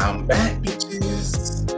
I'm back, bitches.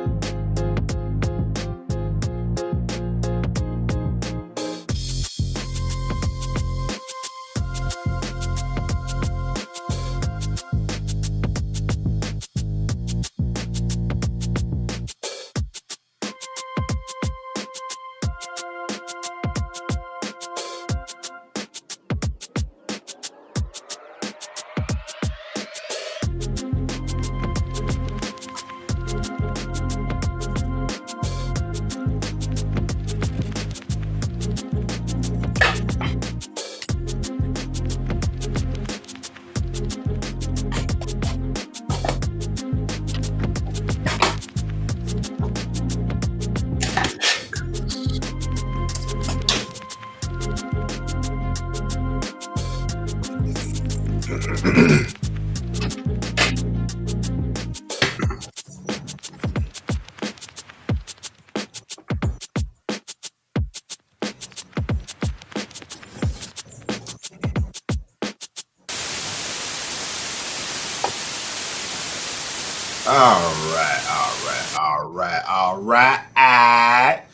All right.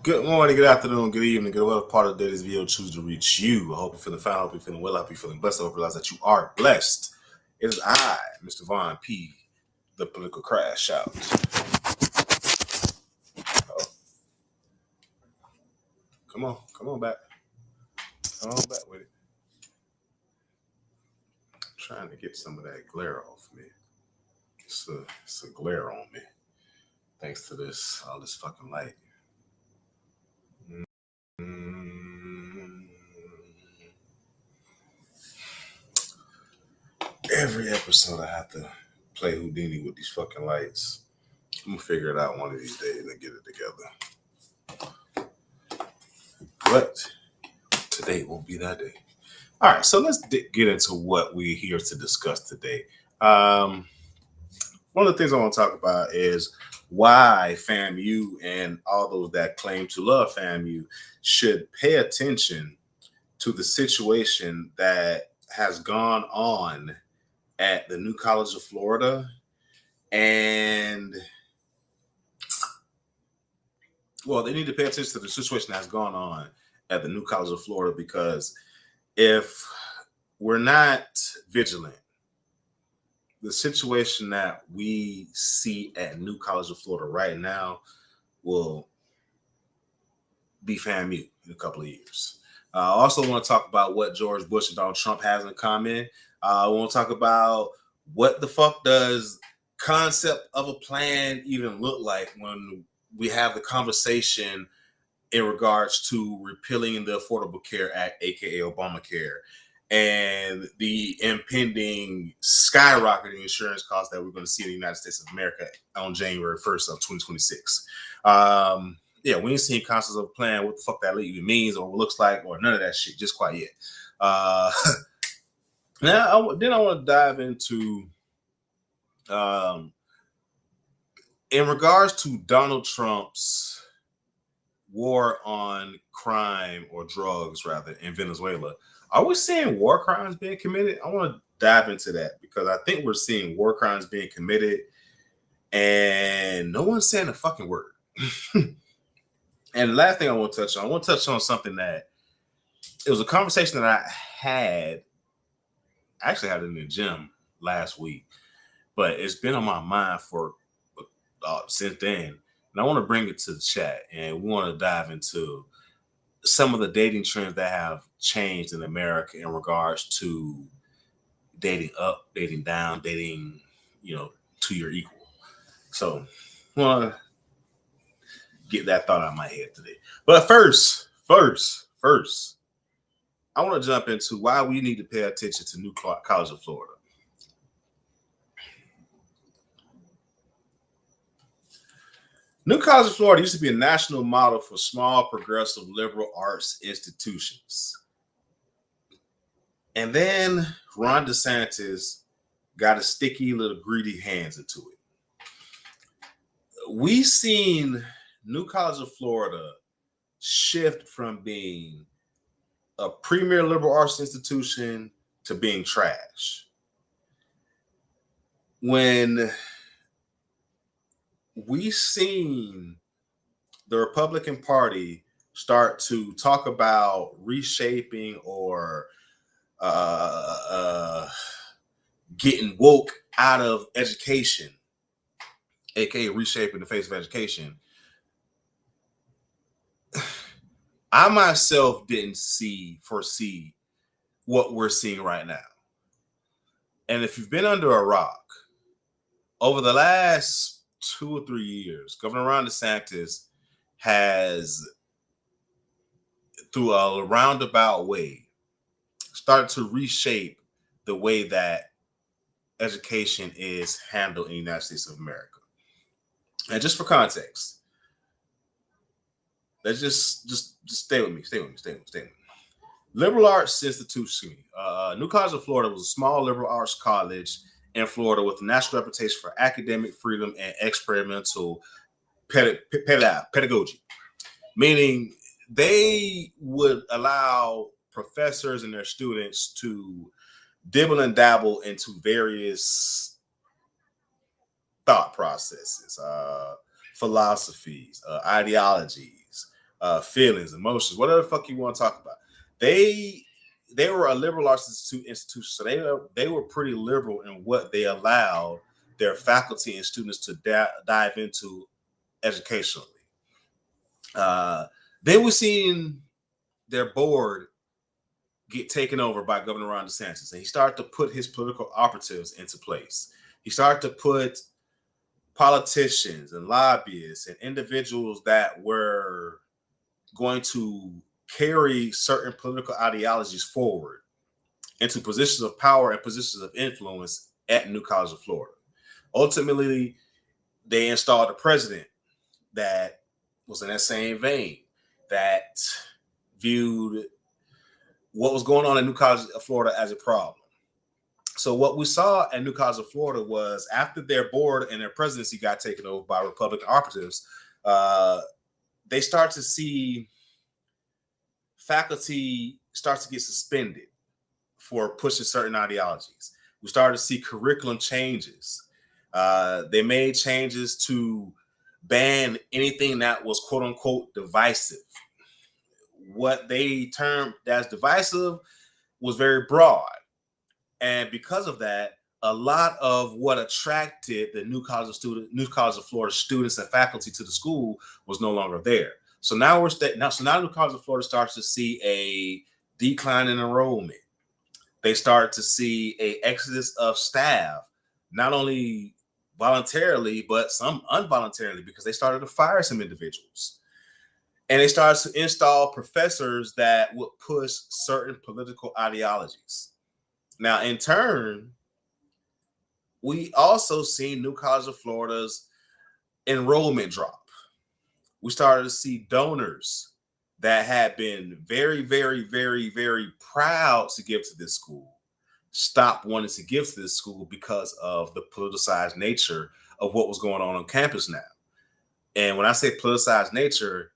Good morning, good afternoon, good evening, good whatever part of the day this video choose to reach you. I hope you're feeling fine, I hope you're feeling well, I hope you're feeling blessed. I hope you realize that you are blessed. It is I, Mr. Von P, the political crash out. Oh. Come on back. Come on back with it. I'm trying to get some of that glare off me. It's a glare on me. Thanks to all this fucking light. Every episode I have to play Houdini with these fucking lights. I'm gonna figure it out one of these days and get it together. But today won't be that day. All right, so let's get into what we're here to discuss today. One of the things I want to talk about is why FAMU and all those that claim to love FAMU should pay attention to the situation that has gone on at the New College of Florida. And, well, they need to pay attention to the situation that's gone on at the New College of Florida, because if we're not vigilant, the situation that we see at New College of Florida right now will be FAMU in a couple of years. I also want to talk about what George Bush and Donald Trump has in common. I want to talk about what the fuck does concept of a plan even look like when we have the conversation in regards to repealing the Affordable Care Act, aka Obamacare, and the impending skyrocketing insurance costs that we're going to see in the United States of America on January 1st of 2026. Yeah, we ain't seen concepts of a plan, what the fuck that even means or looks like, or none of that shit, just quite yet. Now, then I want to dive into, in regards to Donald Trump's war on crime, or drugs rather, in Venezuela. Are we seeing war crimes being committed? I want to dive into that, because I think we're seeing war crimes being committed and no one's saying a fucking word. And the last thing I want to touch on something that it was a conversation that I actually had in the gym last week, but it's been on my mind for since then. And I want to bring it to the chat, and we want to dive into some of the dating trends that have changed in America in regards to dating up, dating down, dating, to your equal. So I want to get that thought out of my head today. But first, I want to jump into why we need to pay attention to New College of Florida. New College of Florida used to be a national model for small, progressive, liberal arts institutions. And then Ron DeSantis got a sticky little greedy hands into it. We've seen New College of Florida shift from being a premier liberal arts institution to being trash. When we seen the Republican Party start to talk about reshaping or getting woke out of education, aka reshaping the face of education. I myself didn't foresee what we're seeing right now. And if you've been under a rock, over the last 2 or 3 years, Governor Ron DeSantis has, through a roundabout way, started to reshape the way that education is handled in the United States of America. And just for context, let's just stay with me. Liberal arts institution, New College of Florida was a small liberal arts college in Florida with a national reputation for academic freedom and experimental pedagogy, meaning they would allow professors and their students to dibble and dabble into various thought processes, philosophies, ideologies, feelings, emotions, whatever the fuck you want to talk about. They were a liberal arts institution, so they were pretty liberal in what they allowed their faculty and students to dive into educationally. Then we're seeing their board get taken over by Governor Ron DeSantis, and he started to put his political operatives into place. He started to put politicians and lobbyists and individuals that were going to carry certain political ideologies forward into positions of power and positions of influence at New College of Florida. Ultimately, they installed a president that was in that same vein, that viewed what was going on in New College of Florida as a problem. So what we saw at New College of Florida was, after their board and their presidency got taken over by Republican operatives, they start to see faculty start to get suspended for pushing certain ideologies. We started to see curriculum changes. They made changes to ban anything that was quote unquote divisive. What they termed as divisive was very broad. And because of that, a lot of what attracted the New College of Florida students and faculty to the school was no longer there. So now New College of Florida starts to see a decline in enrollment. They start to see a exodus of staff, not only voluntarily, but some involuntarily, because they started to fire some individuals. And they started to install professors that would push certain political ideologies. Now, in turn, we also seen New College of Florida's enrollment drop. We started to see donors that had been very, very, very, very proud to give to this school stop wanting to give to this school because of the politicized nature of what was going on campus now. And when I say politicized nature,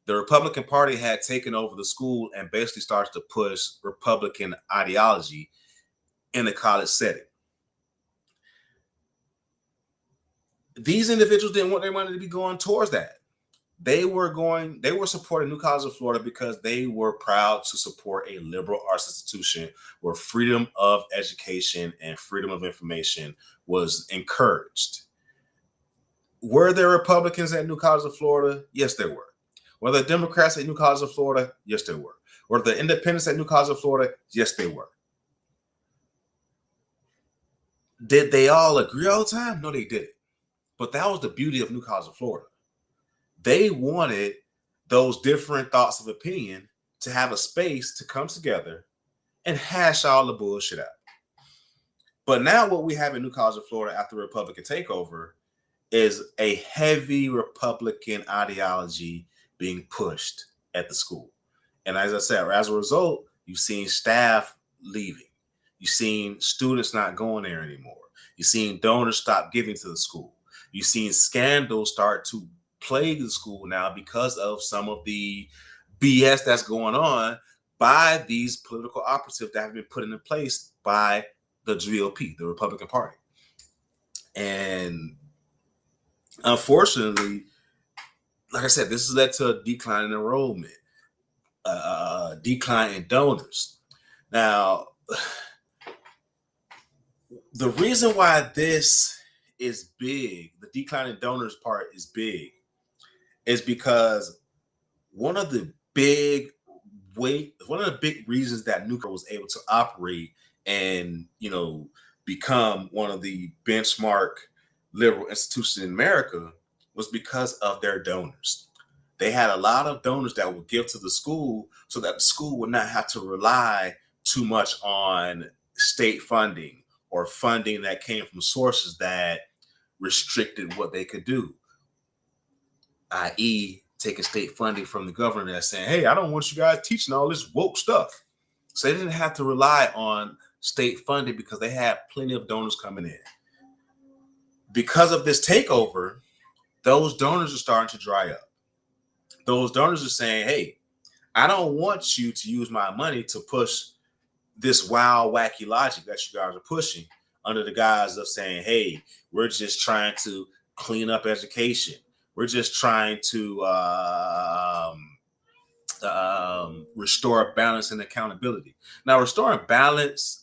the Republican Party had taken over the school and basically started to push Republican ideology in the college setting. These individuals didn't want their money to be going towards that. They were supporting New College of Florida because they were proud to support a liberal arts institution where freedom of education and freedom of information was encouraged. Were there Republicans at New College of Florida? Yes, there were. Were there Democrats at New College of Florida? Yes, there were. Were there independents at New College of Florida? Yes, they were. Did they all agree all the time? No, they didn't. But that was the beauty of New College of Florida. They wanted those different thoughts of opinion to have a space to come together and hash all the bullshit out. But now what we have in New College of Florida after the Republican takeover is a heavy Republican ideology being pushed at the school. And as I said, as a result, you've seen staff leaving. You've seen students not going there anymore. You've seen donors stop giving to the school. You've seen scandals start to plague the school now because of some of the BS that's going on by these political operatives that have been put in place by the GOP, the Republican Party. And Unfortunately, like I said, this has led to a decline in enrollment, decline in donors. Now, the reason why this is big, the decline in donors part is big, is because one of the big one of the big reasons that nuclear was able to operate and become one of the benchmark liberal institutions in America was because of their donors. They had a lot of donors that would give to the school so that the school would not have to rely too much on state funding or funding that came from sources that restricted what they could do, i.e., taking state funding from the government that's saying, hey, I don't want you guys teaching all this woke stuff. So they didn't have to rely on state funding because they had plenty of donors coming in. Because of this takeover, those donors are starting to dry up. Those donors are saying, hey, I don't want you to use my money to push this wild, wacky logic that you guys are pushing under the guise of saying, hey, we're just trying to clean up education. We're just trying to restore balance and accountability. Now, restoring balance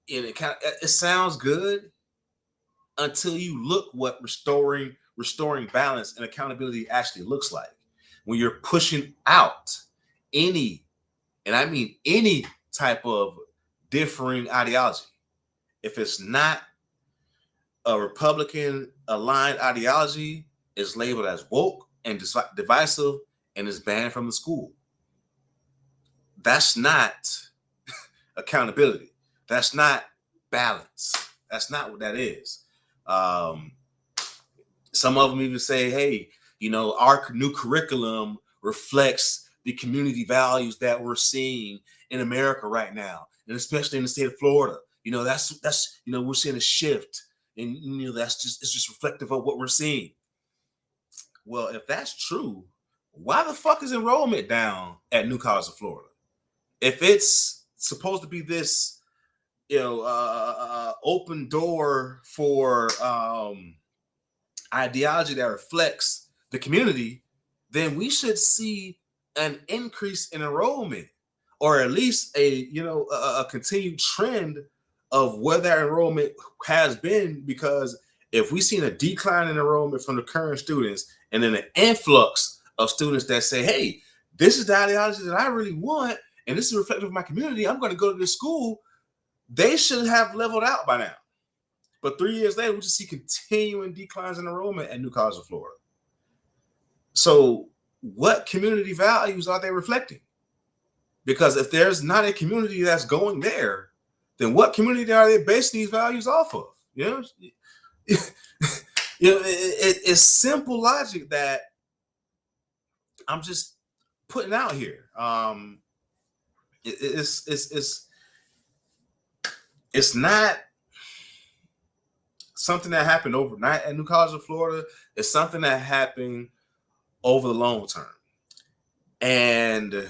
it sounds good until you look what restoring balance and accountability actually looks like. When you're pushing out any, and I mean any type of differing ideology, if it's not a Republican aligned ideology, is labeled as woke and divisive and is banned from the school. That's not accountability. That's not balance. That's not what that is. Some of them even say, hey, our new curriculum reflects the community values that we're seeing in America right now, and especially in the state of Florida. That's we're seeing a shift, and it's just reflective of what we're seeing. Well, if that's true, why the fuck is enrollment down at New College of Florida? If it's supposed to be this, open door for ideology that reflects the community, then we should see an increase in enrollment, or at least a continued trend of where that enrollment has been. Because if we've seen a decline in enrollment from the current students and then an influx of students that say, hey, this is the ideology that I really want, and this is reflective of my community, I'm going to go to this school, they should have leveled out by now. But 3 years later, we just see continuing declines in enrollment at New College of Florida. So what community values are they reflecting? Because if there's not a community that's going there, then what community are they basing these values off of? It's simple logic that I'm just putting out here. It's not something that happened overnight at New College of Florida. It's something that happened over the long term. And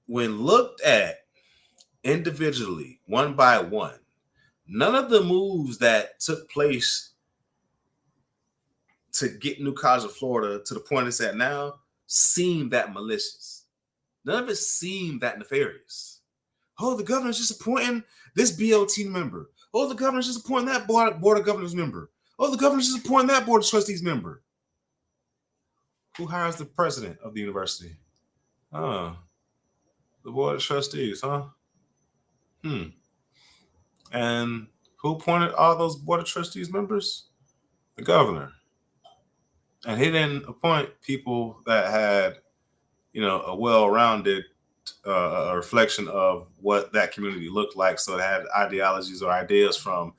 when looked at individually, one by one, none of the moves that took place to get New College of Florida to the point it's at now seemed that malicious. None of it seemed that nefarious. Oh, the governor's just appointing this BOT member. Oh, the governor's just appointing that board of governors member. Oh, the governor's just appointing that board of trustees member. Who hires the president of the university? Oh, the board of trustees, huh? And who appointed all those board of trustees members? The governor. And he didn't appoint people that had, a well-rounded a reflection of what that community looked like. So it had ideologies or ideas from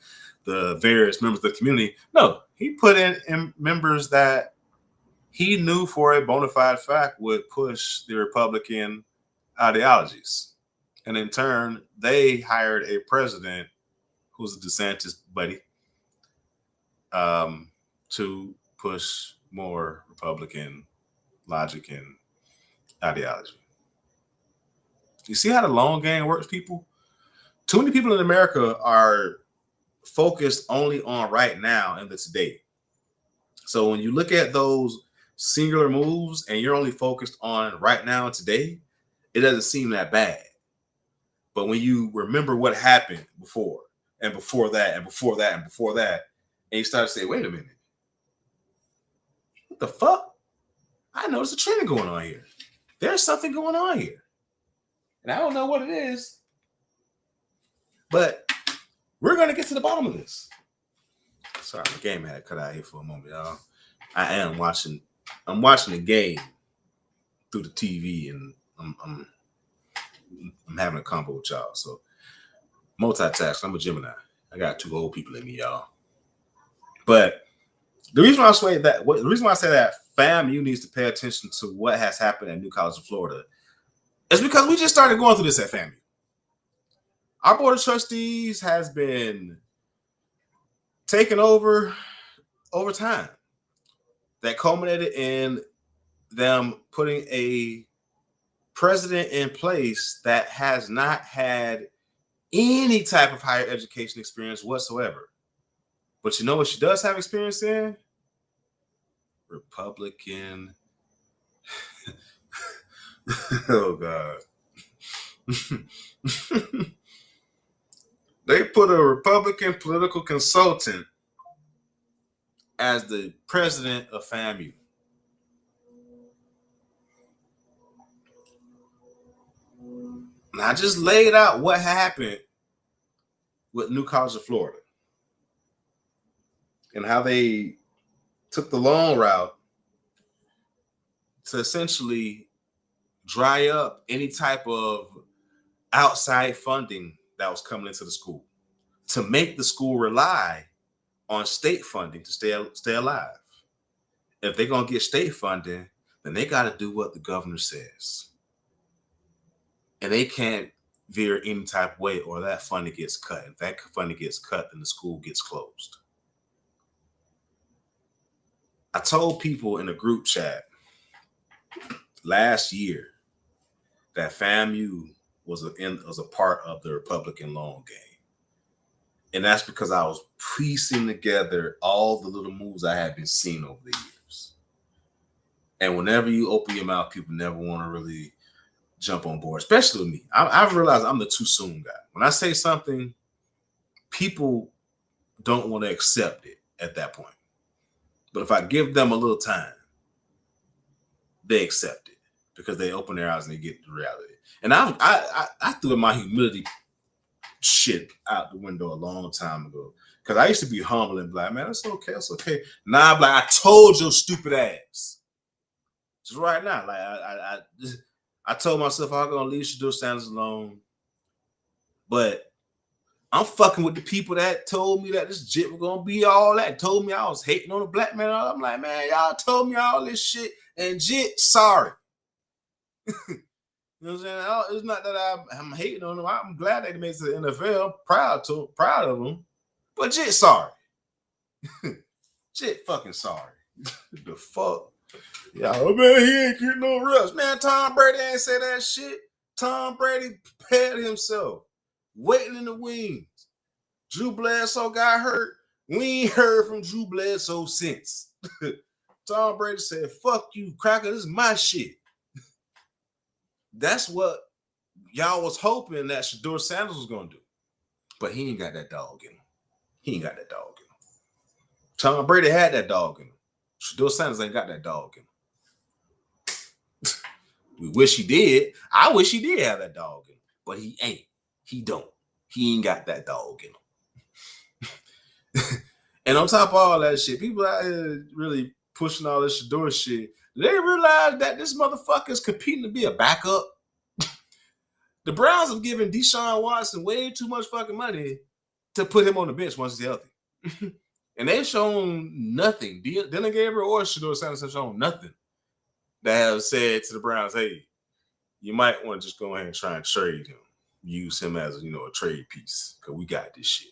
the various members of the community. No, he put in members that he knew for a bona fide fact would push the Republican ideologies. And in turn, they hired a president who's a DeSantis buddy to push more Republican logic and ideology. You see how the long game works, people? Too many people in America are focused only on right now and the today. So when you look at those singular moves and you're only focused on right now and today, it doesn't seem that bad. But when you remember what happened before and before that and before that and before that, and you start to say, wait a minute, what the fuck? I noticed a trend going on here. There's something going on here. And I don't know what it is, but we're going to get to the bottom of this. Sorry, my game had cut out here for a moment, y'all. I'm watching the game through the TV, and I'm having a combo with y'all. So multitask. I'm a Gemini. I got 2 old people in me, y'all. But the reason why I say that FAMU needs to pay attention to what has happened at New College of Florida is because we just started going through this at FAMU. Our board of trustees has been taken over time. That culminated in them putting a president in place that has not had any type of higher education experience whatsoever. But you know what she does have experience in? Republican. Oh, God. They put a Republican political consultant as the president of FAMU. And I just laid out what happened with New College of Florida and how they took the long route to essentially dry up any type of outside funding that was coming into the school to make the school rely on state funding to stay alive. If they're going to get state funding, then they got to do what the governor says. And they can't veer any type of way or that funding gets cut. If that funding gets cut, then the school gets closed. I told people in a group chat last year that FAMU was a part of the Republican long game. And that's because I was piecing together all the little moves I had been seeing over the years. And whenever you open your mouth, people never want to really jump on board, especially with me. I've realized I'm the too soon guy. When I say something, people don't want to accept it at that point. But if I give them a little time, they accept it because they open their eyes and they get the reality. And I threw my humility shit out the window a long time ago because I used to be humble and be like, man, it's okay. Nah, I'm like, I told your stupid ass. Just right now, like I told myself I'm gonna leave Shador Sanders alone, but I'm fucking with the people that told me that this jit was gonna be all that. Told me I was hating on the black man. I'm like, man, y'all told me all this shit, and jit, sorry. You know what I'm saying? It's not that I'm hating on them. I'm glad they made it to the NFL. Proud of them. But jit, sorry. Jit, fucking sorry. The fuck? Yeah, oh man, he ain't getting no reps. Man, Tom Brady ain't say that shit. Tom Brady prepared himself, waiting in the wings. Drew Bledsoe got hurt. We ain't heard from Drew Bledsoe since. Tom Brady said, fuck you, cracker, this is my shit. That's what y'all was hoping that Shador Sanders was going to do. But he ain't got that dog in him. Tom Brady had that dog in him. Shador Sanders ain't got that dog in him. We wish he did. I wish he did have that dog in him. But he ain't. He don't. He ain't got that dog in him. And on top of all that shit, people out here really pushing all this Shador shit. Do they realize that this motherfucker is competing to be a backup? The Browns have given Deshaun Watson way too much fucking money to put him on the bench once he's healthy. And they've shown nothing. Dylan Gabriel or Shador Sanders have shown nothing that have said to the Browns, hey, you might want to just go ahead and try and trade him. Use him as, a trade piece because we got this shit.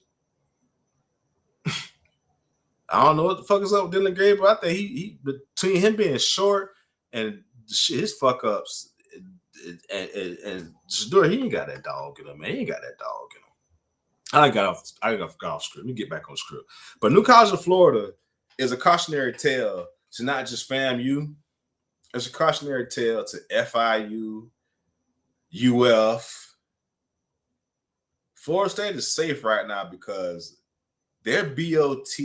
I don't know what the fuck is up with Dylan Gabriel. I think he between him being short and his fuck ups and Shador, he ain't got that dog in him, man. He ain't got that dog in him. I got off script. Let me get back on script. But New College of Florida is a cautionary tale to not just FAMU. It's a cautionary tale to FIU, UF. Florida State is safe right now because their BOT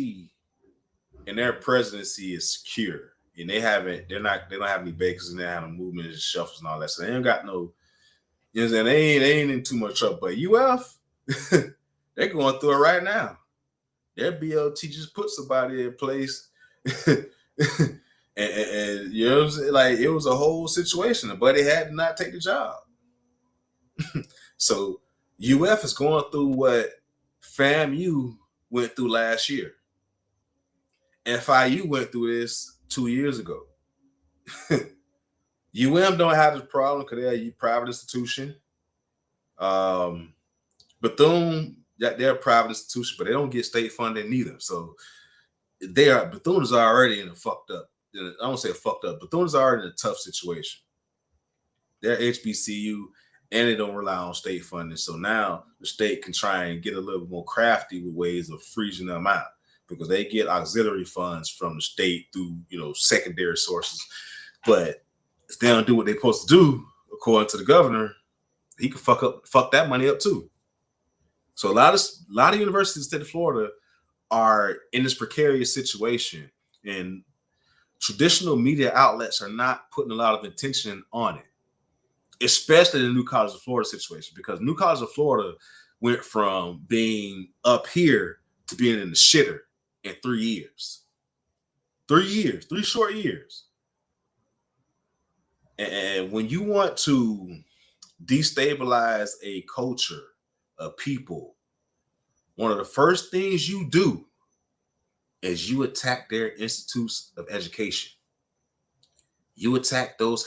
and their presidency is secure. And they don't have any bakers and they have no movement and shuffles and all that. So they ain't got no, you know what I'm saying? They ain't in too much trouble. But UF, they're going through it right now. Their BOT just put somebody in place. and you know what I'm saying? Like, it was a whole situation. But they had to not take the job. So UF is going through what FAMU went through last year. FIU went through this 2 years ago. don't have this problem because they're a private institution. Bethune, they're a private institution, but they don't get state funding neither. So Bethune is already in a fucked up. I don't say fucked up. Bethune is already in a tough situation. They're HBCU and they don't rely on state funding. So now the state can try and get a little more crafty with ways of freezing them out because they get auxiliary funds from the state through, secondary sources. But if they don't do what they're supposed to do, according to the governor, he could fuck that money up too. So a lot of universities in the state of Florida are in this precarious situation, and traditional media outlets are not putting a lot of attention on it, especially the New College of Florida situation, because New College of Florida went from being up here to being in the shitter in 3 years. 3 years, 3 short years. And when you want to destabilize a culture, a people, one of the first things you do is you attack their institutes of education. You attack those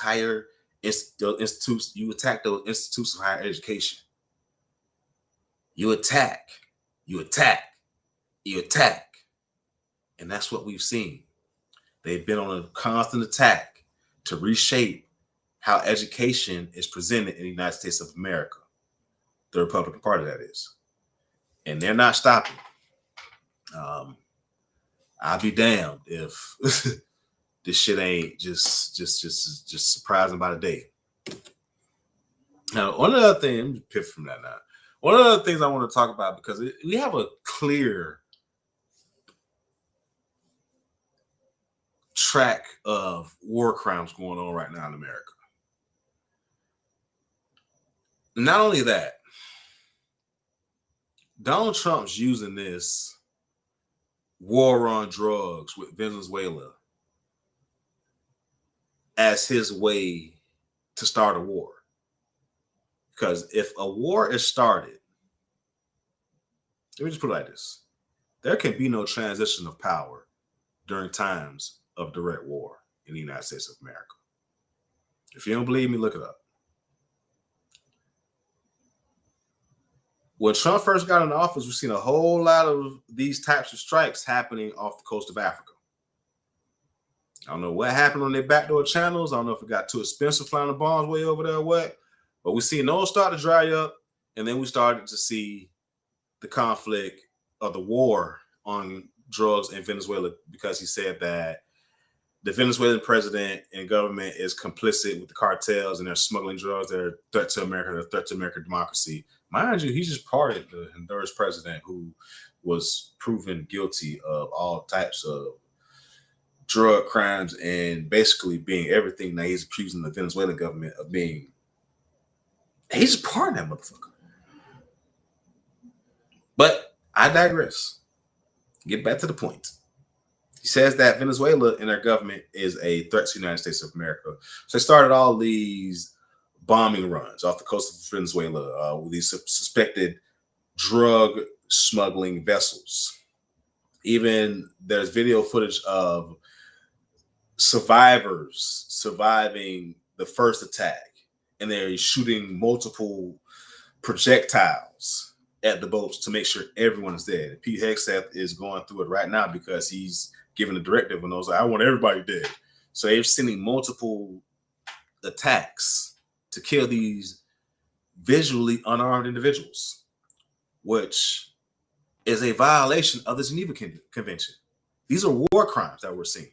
institutes. You attack those institutes of higher education. You attack. And that's what we've seen. They've been on a constant attack to reshape how education is presented in the United States of America. The Republican Party, that is. And they're not stopping. I'll be damned if this shit ain't just surprising by the day. Now, one other thing, let me pivot from that now. One of the things I want to talk about, because we have a clear track of war crimes going on right now in America. Not only that, Donald Trump's using this war on drugs with Venezuela as his way to start a war. Because if a war is started, let me just put it like this. There can be no transition of power during times of direct war in the United States of America. If you don't believe me, look it up. When Trump first got into office, we've seen a whole lot of these types of strikes happening off the coast of Africa. I don't know what happened on their backdoor channels. I don't know if it got too expensive flying the bombs way over there or what. But we seen those start to dry up, and then we started to see the conflict of the war on drugs in Venezuela, because he said that the Venezuelan president and government is complicit with the cartels and they're smuggling drugs. They're a threat to America. They're a threat to American democracy. Mind you, he just pardoned the Honduras president who was proven guilty of all types of drug crimes and basically being everything that he's accusing the Venezuelan government of being. He just pardoned that motherfucker. But I digress. Get back to the point. He says that Venezuela and their government is a threat to the United States of America. So they started all these bombing runs off the coast of Venezuela with these suspected drug smuggling vessels. Even there's video footage of survivors surviving the first attack, and they're shooting multiple projectiles at the boats to make sure everyone is dead. Pete Hegseth is going through it right now because he's giving a directive and was like, I want everybody dead. So they're sending multiple attacks to kill these visually unarmed individuals, which is a violation of the Geneva Convention. These are war crimes that we're seeing.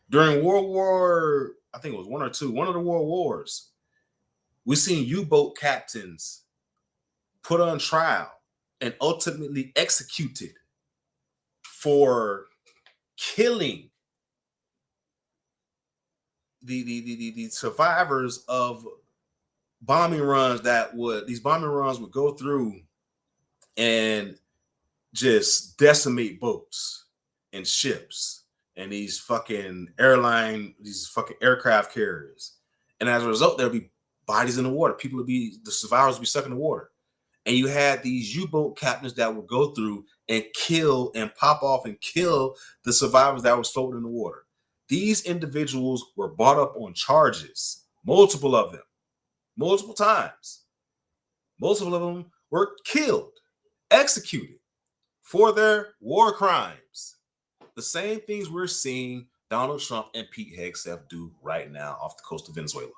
During World War, I think it was one or two, one of the world wars, we've seen U-boat captains put on trial and ultimately executed for killing the survivors of bombing runs these bombing runs would go through and just decimate boats and ships and these fucking aircraft carriers. And as a result, there'll be bodies in the water. The survivors would be stuck in the water. And you had these U-boat captains that would go through and kill and pop off and kill the survivors that was floating in the water. These individuals were brought up on charges, multiple of them, multiple times. Multiple of them were killed, executed for their war crimes. The same things we're seeing Donald Trump and Pete Hegseth do right now off the coast of Venezuela.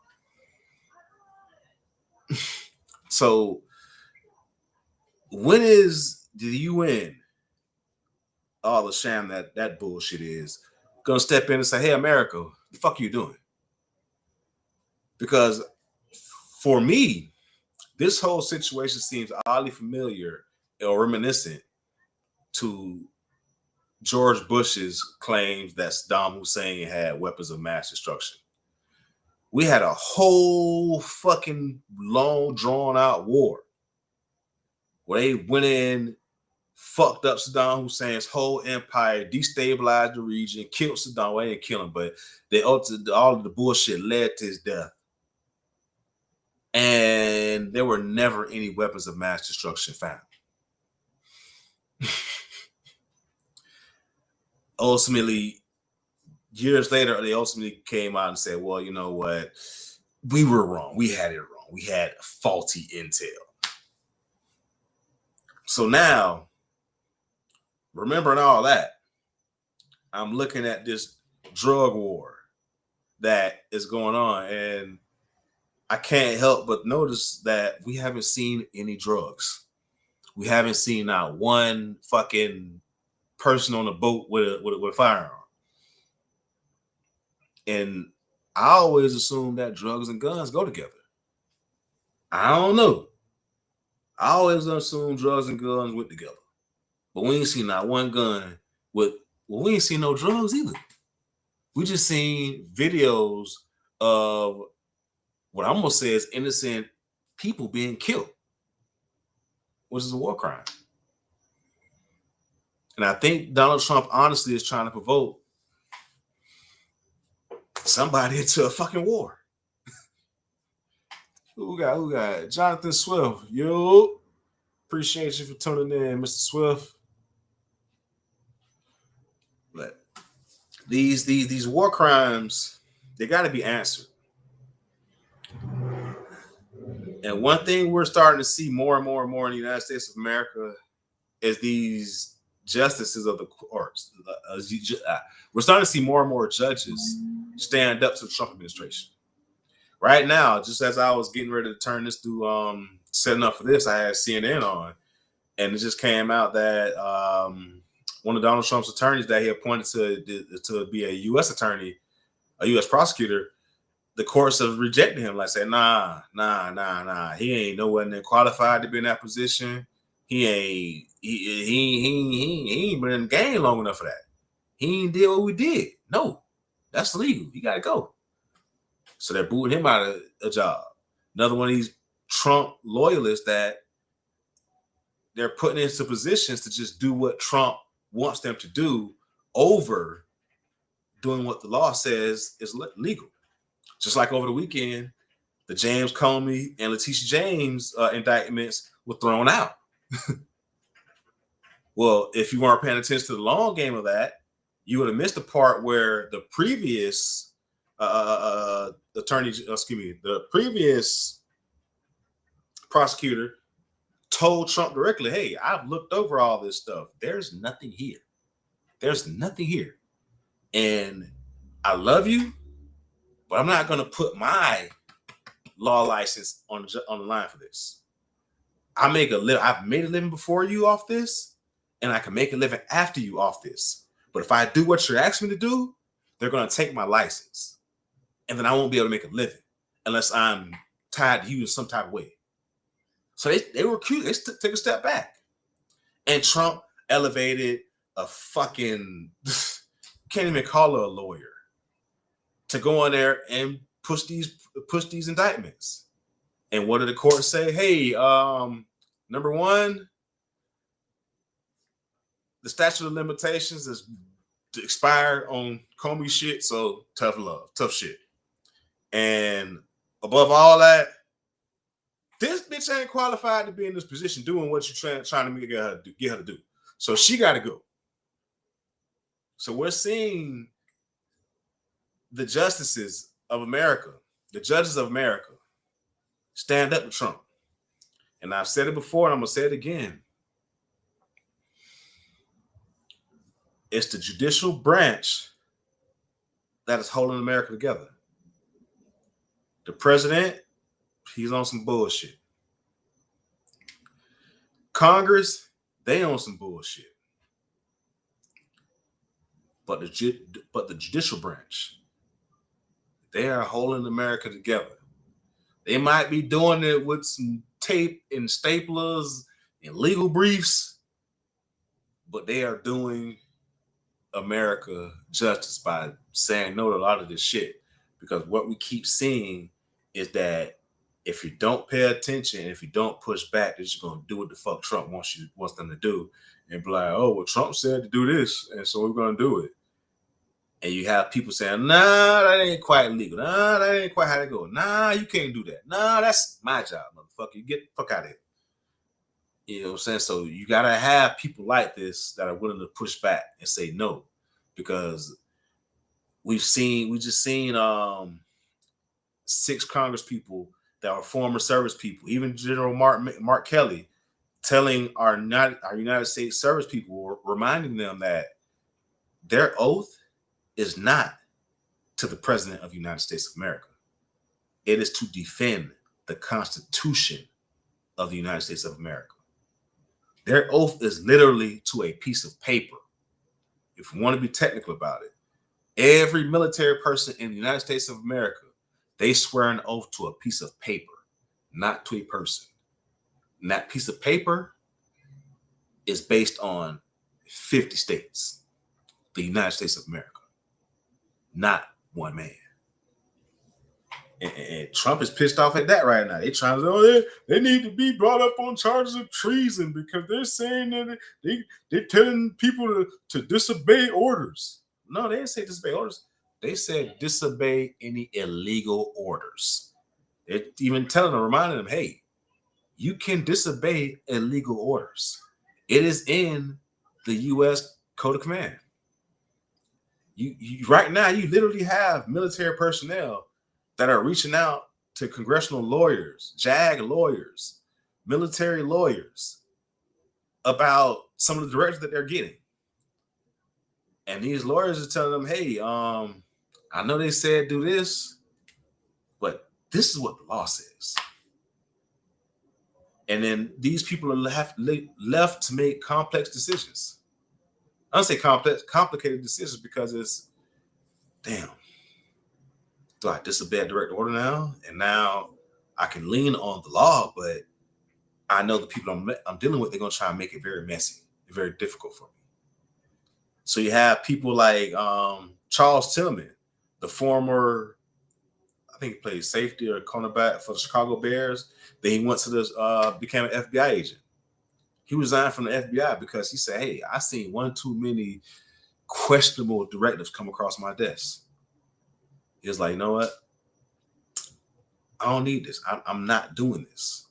So when is the UN, all the sham that bullshit is, gonna step in and say, hey, America, the fuck are you doing? Because for me, this whole situation seems oddly familiar or reminiscent to George Bush's claims that Saddam Hussein had weapons of mass destruction. We had a whole fucking long, drawn-out war where they went in, fucked up Saddam Hussein's whole empire, destabilized the region, killed Saddam. Well, they didn't kill him, but all of the bullshit led to his death. And there were never any weapons of mass destruction found. Ultimately, years later, they ultimately came out and said, well, you know what? We were wrong. We had it wrong. We had faulty intel. So now, remembering all that, I'm looking at this drug war that is going on, and I can't help but notice that we haven't seen any drugs. We haven't seen not one fucking person on a boat with a firearm. And I always assume that drugs and guns go together. I don't know. I always assume drugs and guns went together. But we ain't seen not one gun we ain't seen no drugs either. We just seen videos of what I'm gonna say is innocent people being killed, which is a war crime. And I think Donald Trump honestly is trying to provoke somebody into a fucking war. Who got Jonathan Swift? Yo, appreciate you for tuning in, Mr. Swift. But these war crimes, they got to be answered. And one thing we're starting to see more and more and more in the United States of America is these justices of the courts. We're starting to see more and more judges stand up to the Trump administration. Right now, just as I was getting ready to turn this to setting up for this, I had CNN on, and it just came out that one of Donald Trump's attorneys that he appointed to be a U.S. attorney, a U.S. prosecutor, the courts have rejected him. Like, say, nah. He ain't nowhere near qualified to be in that position. He ain't been in the game long enough for that. He ain't did what we did. No, that's illegal. You got to go. So they're booting him out of a job. Another one of these Trump loyalists that they're putting into positions to just do what Trump wants them to do over doing what the law says is legal. Just like over the weekend, the James Comey and Letitia James indictments were thrown out. Well, if you weren't paying attention to the long game of that, you would have missed the part where the previous the previous prosecutor told Trump directly, hey, I've looked over all this stuff. There's nothing here. There's nothing here. And I love you, but I'm not going to put my law license on the line for this. I've made a living before you off this, and I can make a living after you off this. But if I do what you're asking me to do, they're going to take my license. And then I won't be able to make a living unless I'm tied to you in some type of way. So they were cute. They took a step back. And Trump elevated a fucking, can't even call her a lawyer, to go in there and push these indictments. And what did the court say? Hey, number one, the statute of limitations is expired on Comey shit, so tough shit. And above all that, this bitch ain't qualified to be in this position doing what you're trying to get her to do. So she got to go. So we're seeing the justices of America, the judges of America, stand up to Trump. And I've said it before, and I'm going to say it again. It's the judicial branch that is holding America together. The president, he's on some bullshit. Congress, they on some bullshit. But the judicial branch, they are holding America together. They might be doing it with some tape and staplers and legal briefs, but they are doing America justice by saying no to a lot of this shit. Because what we keep seeing is that if you don't pay attention, if you don't push back, they're just going to do what the fuck Trump wants them to do, and be like, oh, well, Trump said to do this, and so we're going to do it. And you have people saying, nah, that ain't quite legal. Nah, that ain't quite how to go. Nah, you can't do that. Nah, that's my job, motherfucker. You get the fuck out of here. You know what I'm saying? So you got to have people like this that are willing to push back and say no. Because we just seen 6 Congress people that are former service people, even General Mark Kelly, telling our United States service people, reminding them that their oath is not to the President of the United States of America. It is to defend the Constitution of the United States of America. Their oath is literally to a piece of paper. If you want to be technical about it, every military person in the United States of America, they swear an oath to a piece of paper, not to a person. And that piece of paper is based on 50 states, the United States of America, not one man. And Trump is pissed off at that right now. They're trying to say, they need to be brought up on charges of treason because they're saying that they're telling people to disobey orders. No, they didn't say disobey orders. They said disobey any illegal orders. They're even reminding them, hey, you can disobey illegal orders. It is in the U.S. Code of Command. You right now, you literally have military personnel that are reaching out to congressional lawyers, JAG lawyers, military lawyers about some of the directives that they're getting. And these lawyers are telling them, hey, I know they said do this, but this is what the law says. And then these people are left to make complex decisions. I don't say complicated decisions because it's, damn, do I disobey a direct order now? And now I can lean on the law, but I know the people I'm dealing with, they're going to try and make it very messy, very difficult for me. So you have people like Charles Tillman, the former, I think he played safety or cornerback for the Chicago Bears. Then he went to this, became an FBI agent. He resigned from the FBI because he said, hey, I seen one too many questionable directives come across my desk. He was like, you know what? I don't need this. I'm not doing this.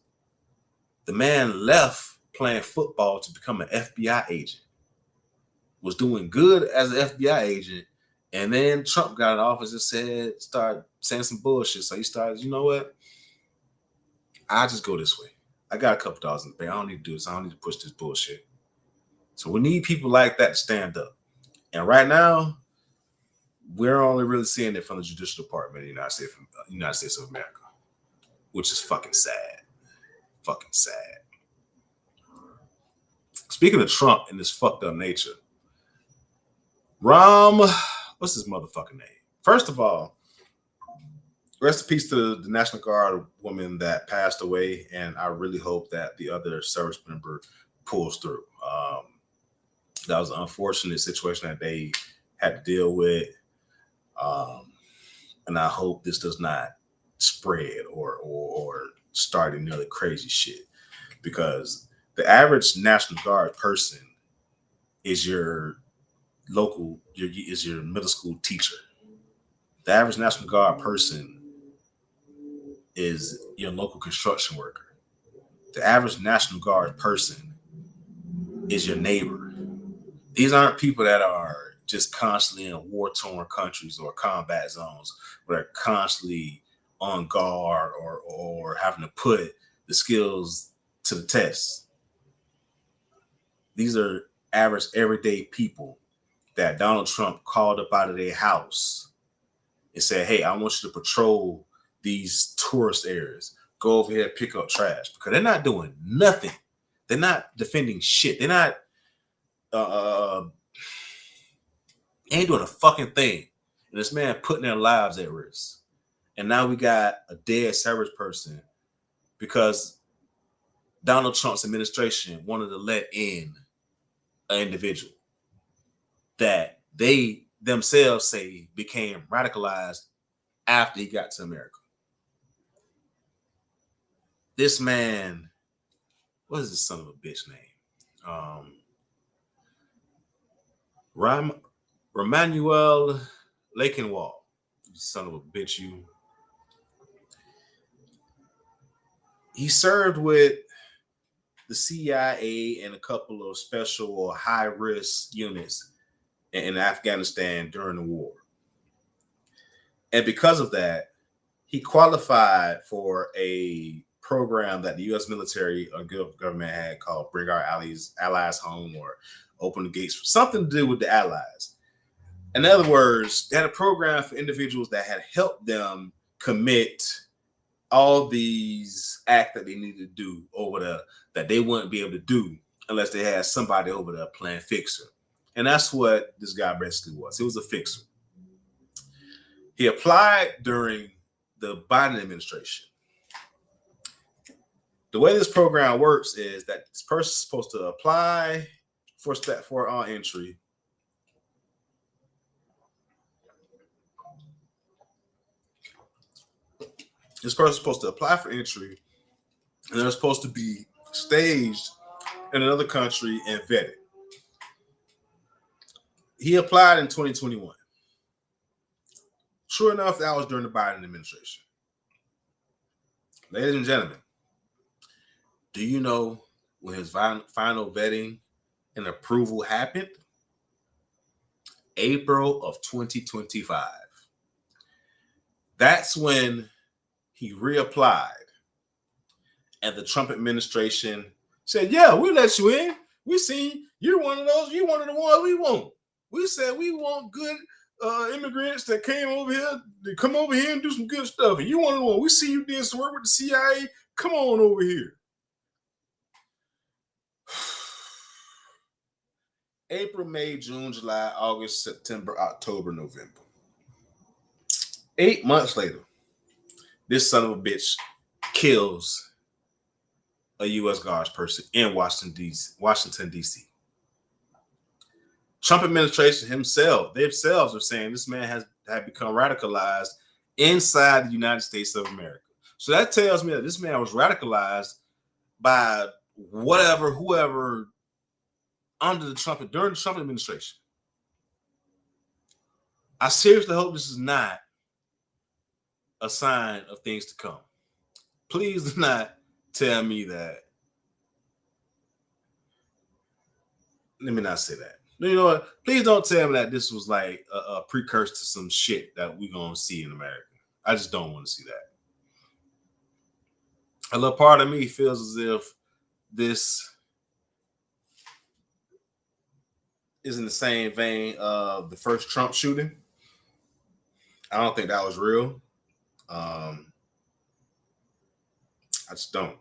The man left playing football to become an FBI agent. Was doing good as an FBI agent. And then Trump got in office and started saying some bullshit. So he started, you know what? I'll just go this way. I got a couple dollars in the bank. I don't need to do this. I don't need to push this bullshit. So we need people like that to stand up. And right now, we're only really seeing it from the Judicial Department of the United States of America, which is fucking sad. Fucking sad. speaking of Trump and his fucked up nature, what's his motherfucking name? First of all, rest in peace to the National Guard woman that passed away, and I really hope that the other service member pulls through. That was an unfortunate situation that they had to deal with, and I hope this does not spread or start any other crazy shit, because the average National Guard person is your middle school teacher. The average National Guard person is your local construction worker. The average National Guard person is your neighbor. These aren't people that are just constantly in war-torn countries or combat zones where they're constantly on guard or having to put the skills to the test. These are average, everyday people that Donald Trump called up out of their house and said, hey, I want you to patrol these tourist areas. Go over here and pick up trash, because they're not doing nothing. They're not defending shit. They're not ain't doing a fucking thing. And this man putting their lives at risk. And now we got a dead service person because Donald Trump's administration wanted to let in an individual that they themselves say became radicalized after he got to America. This man, what is this son of a bitch name? Rahmanullah Lakanwal. Son of a bitch, you. He served with the CIA and a couple of special or high-risk units in Afghanistan during the war. And because of that, he qualified for a program that the U.S. military or government had called Bring Our Allies Home, or Open the Gates, something to do with the Allies. In other words, they had a program for individuals that had helped them commit all these acts that they needed to do over there that they wouldn't be able to do unless they had somebody over there playing fixer. And that's what this guy basically was. He was a fixer. He applied during the Biden administration. The way this program works is that this person's supposed to apply for entry. This person's supposed to apply for entry, and they're supposed to be staged in another country and vetted. He applied in 2021. Sure enough, that was during the Biden administration. Ladies and gentlemen, do you know when his final vetting and approval happened? April of 2025. That's when he reapplied, and the Trump administration said, yeah, we'll let you in. We see you're one of those. You're one of the ones we want. We said we want good immigrants that came over here to come over here and do some good stuff. And you one of the ones. We see you did some work with the CIA. Come on over here. April, May, June, July, August, September, October, November. 8 months later, this son of a bitch kills a U.S. Guards person in Washington, D.C. Trump administration themselves are saying this man had become radicalized inside the United States of America. So that tells me that this man was radicalized by whoever during the Trump administration. I seriously hope this is not a sign of things to come. Please do not tell me that. Let me not say that. You know what? Please don't tell me that this was like a precursor to some shit that we're going to see in America. I just don't want to see that. A little part of me feels as if this is in the same vein of the first Trump shooting. I don't think that was real. I just don't.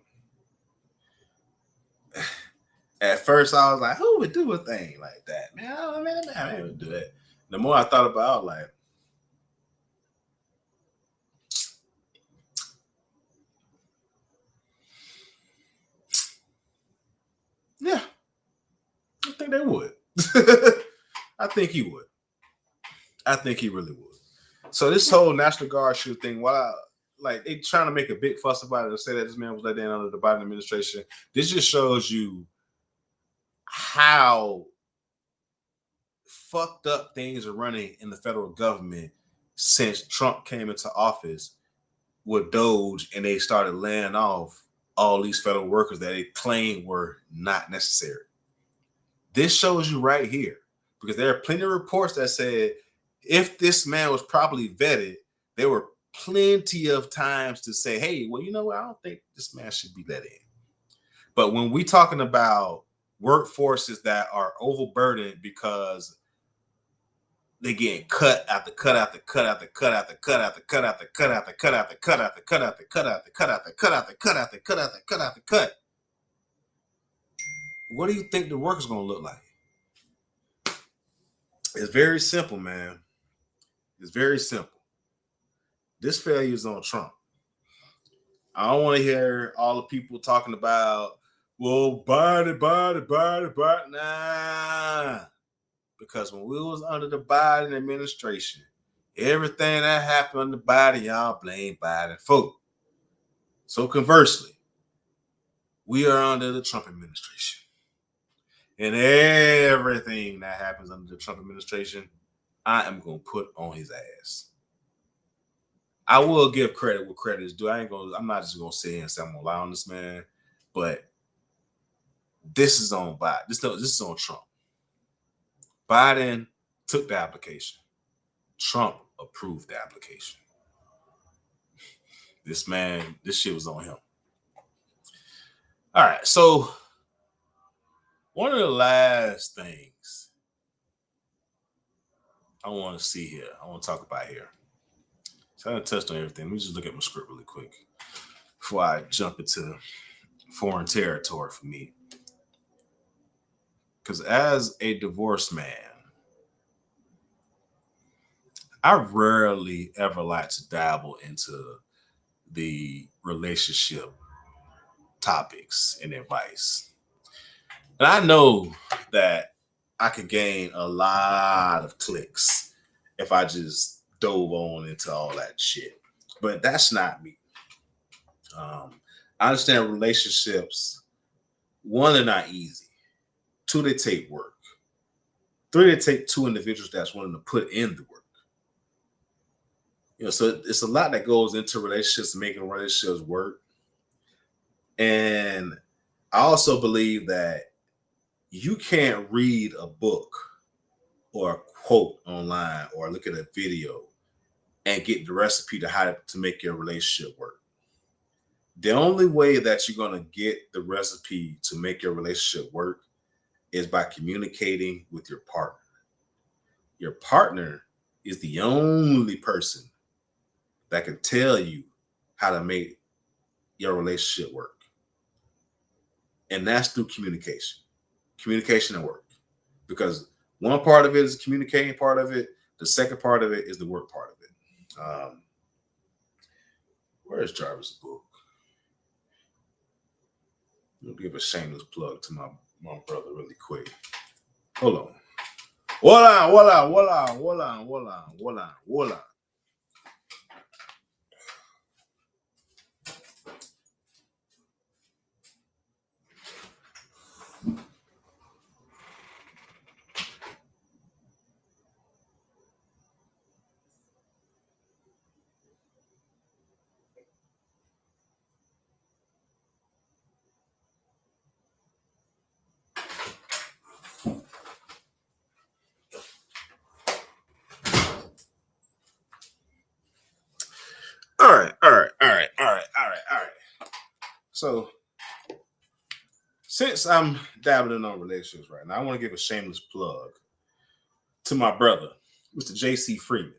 At first, I was like, who would do a thing like that? Man, I would do that. The more I thought about it, I was like, yeah, I think they would. I think he would. I think he really would. So this whole National Guard shoot thing, while like they trying to make a big fuss about it and say that this man was let in under the Biden administration, this just shows you how fucked up things are running in the federal government since Trump came into office with Doge and they started laying off all these federal workers that they claimed were not necessary. This shows you right here, because there are plenty of reports that said if this man was properly vetted, there were plenty of times to say, hey, well, you know what? I don't think this man should be let in. But when we talking about workforces that are overburdened because they getting cut after cut after cut after cut after cut after cut after cut after cut after cut after cut after cut after cut after cut after cut after cut after cut after cut, what do you think the work is going to look like? It's very simple, man. It's very simple. This failure is on Trump. I don't want to hear all the people talking about, well, Biden. Nah. Because when we was under the Biden administration, everything that happened under Biden, y'all blame Biden for. So conversely, we are under the Trump administration. And everything that happens under the Trump administration, I am going to put on his ass. I will give credit where credit is due. I'm not just going to sit here and say I'm going to lie on this man, but this is on Biden. This is on Trump. Biden took the application. Trump approved the application. This shit was on him. All right, so one of the last things I want to see here, I want to talk about here. So I touched on everything. Let me just look at my script really quick before I jump into foreign territory for me. Because as a divorced man, I rarely ever like to dabble into the relationship topics and advice. And I know that I could gain a lot of clicks if I just dove on into all that shit. But that's not me. I understand relationships, one, they're not easy. Two, they take work. Three, they take two individuals that's willing to put in the work. So it's a lot that goes into relationships, making relationships work. And I also believe that you can't read a book or a quote online or look at a video and get the recipe to how to make your relationship work. The only way that you're going to get the recipe to make your relationship work is by communicating with your partner. Your partner is the only person that can tell you how to make your relationship work. And that's through communication and work. Because one part of it is the communicating part of it. The second part of it is the work part of it. Where is Jarvis' book? I'll give a shameless plug to my brother really quick. Hold on. Voila. All right. So, since I'm dabbling on relationships right now, I want to give a shameless plug to my brother, Mr. J.C. Freeman,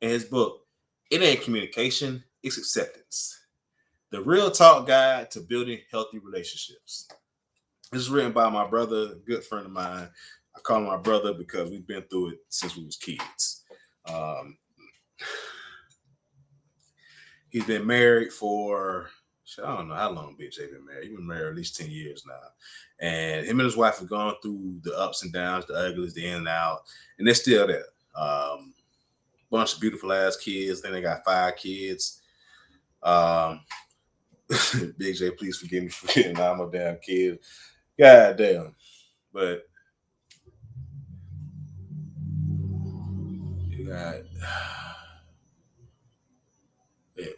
and his book, It Ain't Communication, It's Acceptance. The Real Talk Guide to Building Healthy Relationships. This is written by my brother, a good friend of mine. I call him my brother because we've been through it since we was kids. Um, he's been married for, I don't know how long BJ been married. He's been married at least 10 years now. And him and his wife have gone through the ups and downs, the uglies, the in and out, and they're still there. Bunch of beautiful ass kids. Then they got 5 kids. Big J, please forgive me for getting I'm a damn kid. God damn. But you got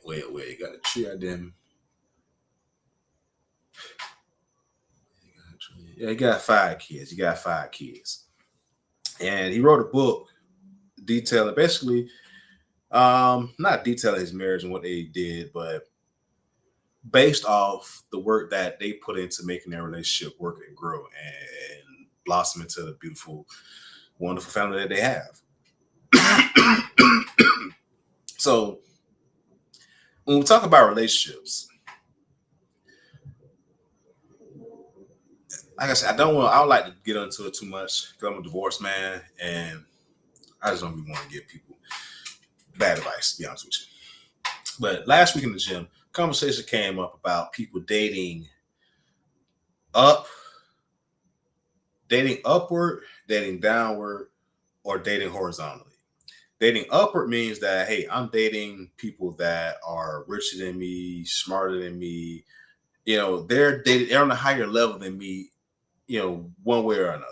wait. You got a tree out there. Yeah, he got 5 kids. You got 5 kids. And he wrote a book detailing basically not detailing his marriage and what they did, but based off the work that they put into making their relationship work and grow and blossom into the beautiful, wonderful family that they have. So when we talk about relationships, like I said, I don't like to get into it too much because I'm a divorced man and I just don't really want to give people bad advice, to be honest with you. But last week in the gym, conversation came up about people dating upward, dating downward, or dating horizontally. Dating upward means that, hey, I'm dating people that are richer than me, smarter than me. They're on a higher level than me, one way or another.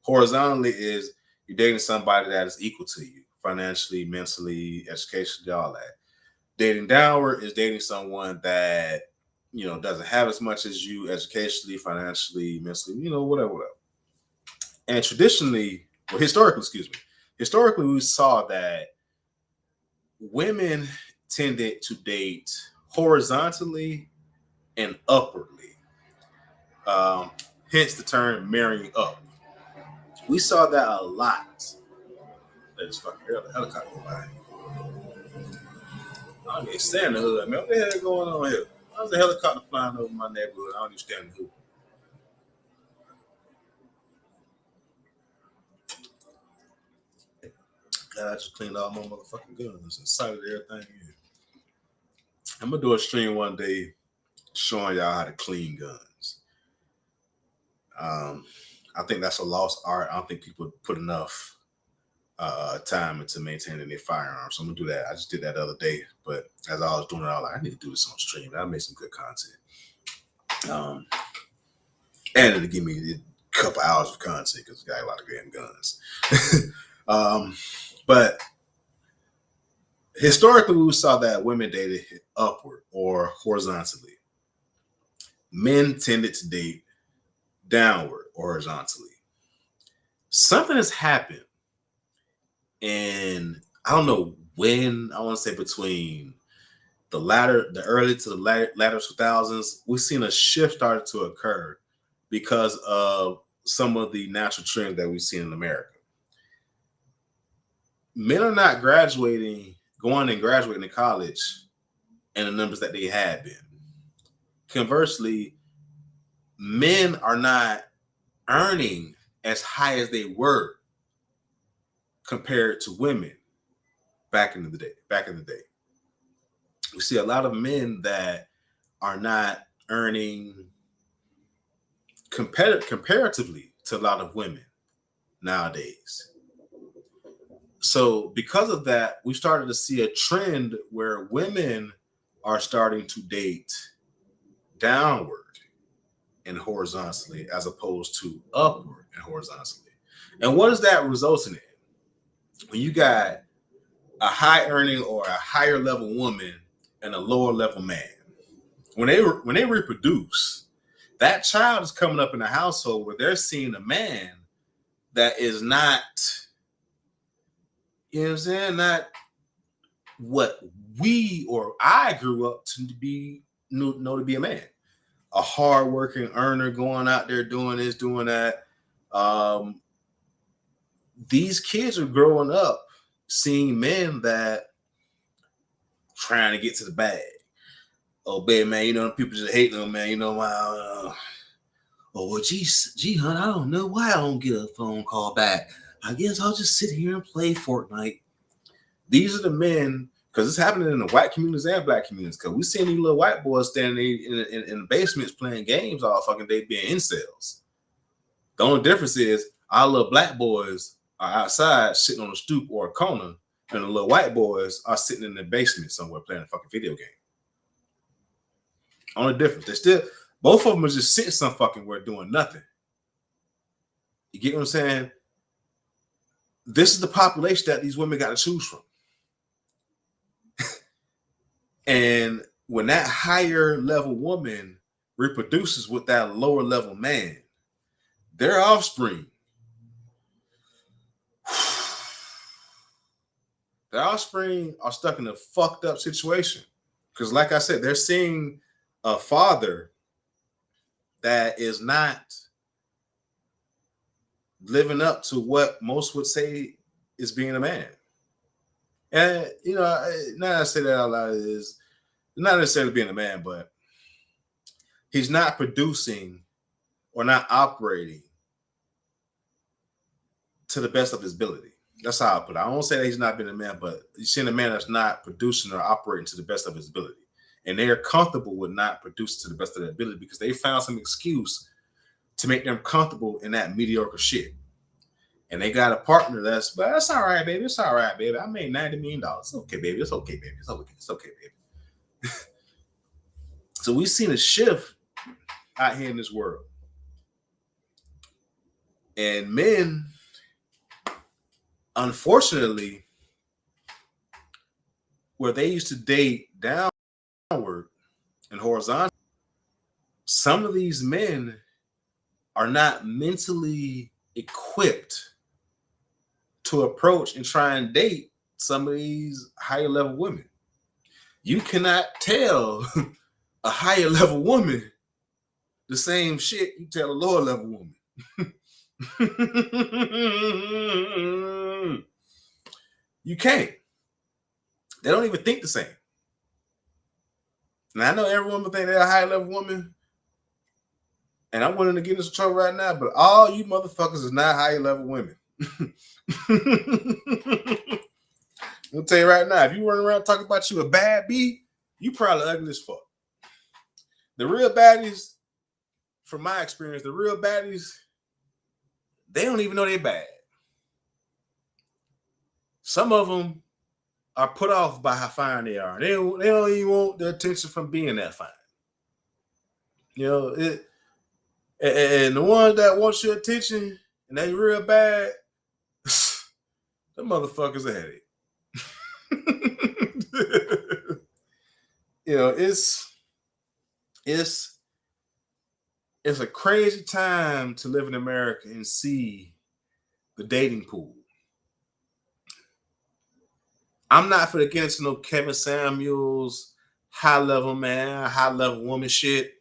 Horizontally is you're dating somebody that is equal to you financially, mentally, educationally, all that. Dating downward is dating someone that, doesn't have as much as you educationally, financially, mentally, whatever. And historically, we saw that women tended to date horizontally and upwardly. Hence the term marrying up. We saw that a lot. That is fucking helicopter go by. I don't even stand in the hood, man. What the hell is going on here? How's the helicopter flying over my neighborhood? I don't even stand in the hood. God, I just cleaned all my motherfucking guns and sighted everything in. I'm gonna do a stream one day showing y'all how to clean guns. I think that's a lost art. I don't think people put enough time into maintaining their firearms. So I'm gonna do that. I just did that the other day, but as I was doing it, I was like, I need to do this on stream. I made some good content. And it'll give me a couple hours of content because I got a lot of damn guns. But historically, we saw that women dated upward or horizontally. Men tended to date downward or horizontally. Something has happened, and I don't know when. I want to say between the early to the latter 2000s, we've seen a shift started to occur because of some of the natural trends that we've seen in America. Men are not going and graduating to college in the numbers that they had been. Conversely, men are not earning as high as they were compared to women back in the day. We see a lot of men that are not earning comparatively to a lot of women nowadays. So because of that, we started to see a trend where women are starting to date downward and horizontally as opposed to upward and horizontally. And what is that resulting in? When you got a high earning or a higher level woman and a lower level man, when they reproduce, that child is coming up in a household where they're seeing a man that is not, not what we or I grew up to be know to be a man. A hardworking earner going out there doing this, doing that. These kids are growing up seeing men that trying to get to the bag. Oh, baby, man, people just hating them, man. Oh, well, gee, hun, I don't know why I don't get a phone call back. I guess I'll just sit here and play Fortnite. These are the men, because it's happening in the white communities and black communities. Because we seen these little white boys standing in the basements playing games all fucking day being incels. The only difference is our little black boys are outside sitting on a stoop or a corner, and the little white boys are sitting in the basement somewhere playing a fucking video game. Only difference. They still, both of them are just sitting some fucking where doing nothing. You get what I'm saying? This is the population that these women got to choose from. And when that higher level woman reproduces with that lower level man, their offspring, are stuck in a fucked up situation. Because like I said, they're seeing a father that is not living up to what most would say is being a man. And, you know, now that I say that out loud, is not necessarily being a man, but he's not producing or not operating to the best of his ability. That's how I put it. I won't say that he's not being a man, but you're seeing a man that's not producing or operating to the best of his ability. And they're comfortable with not producing to the best of their ability because they found some excuse to make them comfortable in that mediocre shit. And they got a partner that's all right, baby. It's all right, baby. I made $90 million. It's okay, baby. It's okay, baby. It's okay. It's okay, baby. So we've seen a shift out here in this world. And men, unfortunately, where they used to date downward and horizontal, some of these men are not mentally equipped to approach and try and date some of these higher level women. You cannot tell a higher level woman the same shit you tell a lower level woman. You can't. They don't even think the same. And I know every woman think they're a high level woman. And I'm willing to get into trouble right now, but all you motherfuckers is not high level women. I'll tell you right now, if you run around talking about you a bad bee, you probably ugly as fuck. The real baddies, from my experience, the real baddies, they don't even know they're bad. Some of them are put off by how fine they are. They don't even want the attention from being that fine. You know, and the ones that want your attention and they real bad, the motherfuckers a headache. You know, it's a crazy time to live in America and see the dating pool. I'm not for against no Kevin Samuels, high level man, high level woman shit.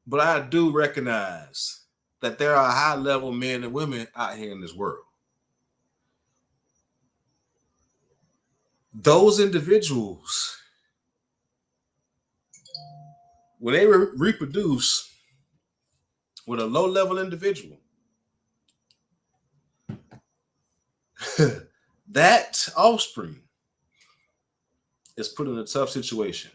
But I do recognize that there are high level men and women out here in this world. Those individuals, when they reproduce with a low level individual, that offspring is put in a tough situation.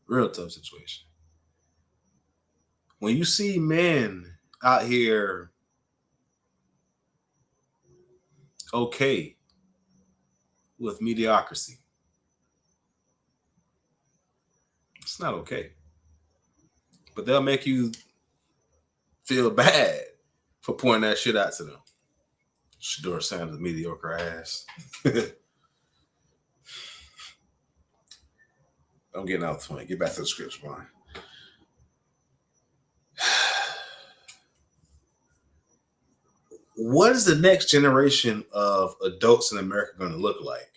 Real tough situation. When you see men out here okay with mediocrity, it's not okay. But they'll make you feel bad for pointing that shit out to them. Shador Sanders' mediocre ass. I'm getting out of the point. Get back to the scripts, Brian. What is the next generation of adults in America going to look like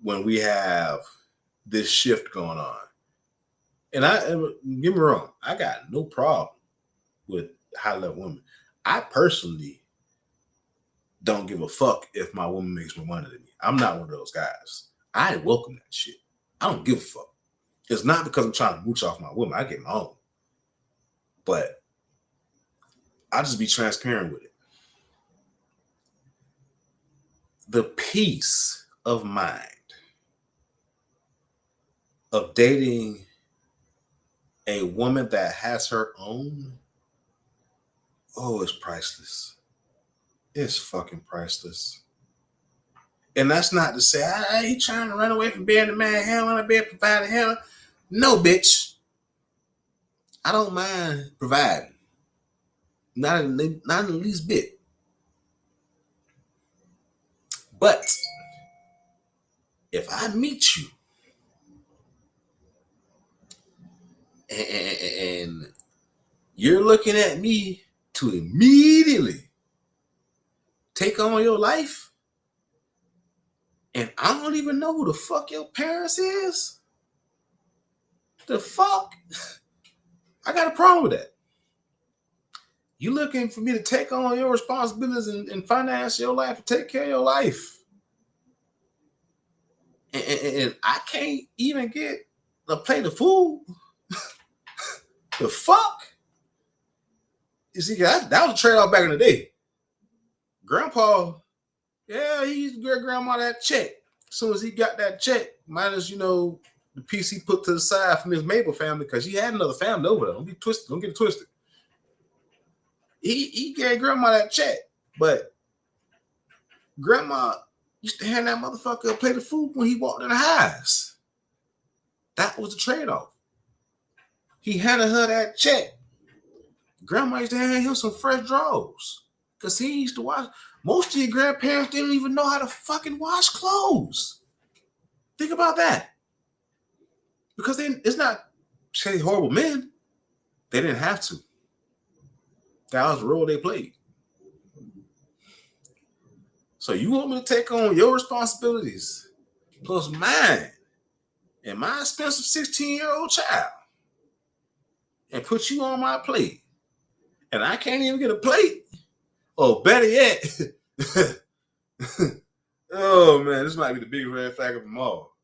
when we have this shift going on? And get me wrong, I got no problem with high level women. I personally don't give a fuck if my woman makes more money than me. I'm not one of those guys. I welcome that shit. I don't give a fuck. It's not because I'm trying to mooch off my woman. I get my own. But I'll just be transparent with it. The peace of mind of dating a woman that has her own, oh, it's priceless. It's fucking priceless. And that's not to say, I ain't trying to run away from being the man. Hell, I want to be a provider. Hell, no, bitch. I don't mind providing. Not in the least bit. But if I meet you and you're looking at me to immediately take on your life, and I don't even know who the fuck your parents is, the fuck? I got a problem with that. You looking for me to take on your responsibilities and finance your life and take care of your life. And I can't even get a plate of food. The fuck? You see, that was a trade-off back in the day. Grandpa, yeah, he used to give grandma that check. As soon as he got that check, minus, the piece he put to the side from his Mabel family, because he had another family over there. Don't get it twisted. He gave grandma that check, but grandma used to hand that motherfucker a plate of food when he walked in the house. That was the trade-off. He handed her that check. Grandma used to hand him some fresh drawers because he used to wash. Most of your grandparents didn't even know how to fucking wash clothes. Think about that. Because it's not say horrible men. They didn't have to. That was the role they played. So you want me to take on your responsibilities plus mine and my expensive 16-year-old child and put you on my plate, and I can't even get a plate? Or better yet, oh man, this might be the biggest red flag of them all.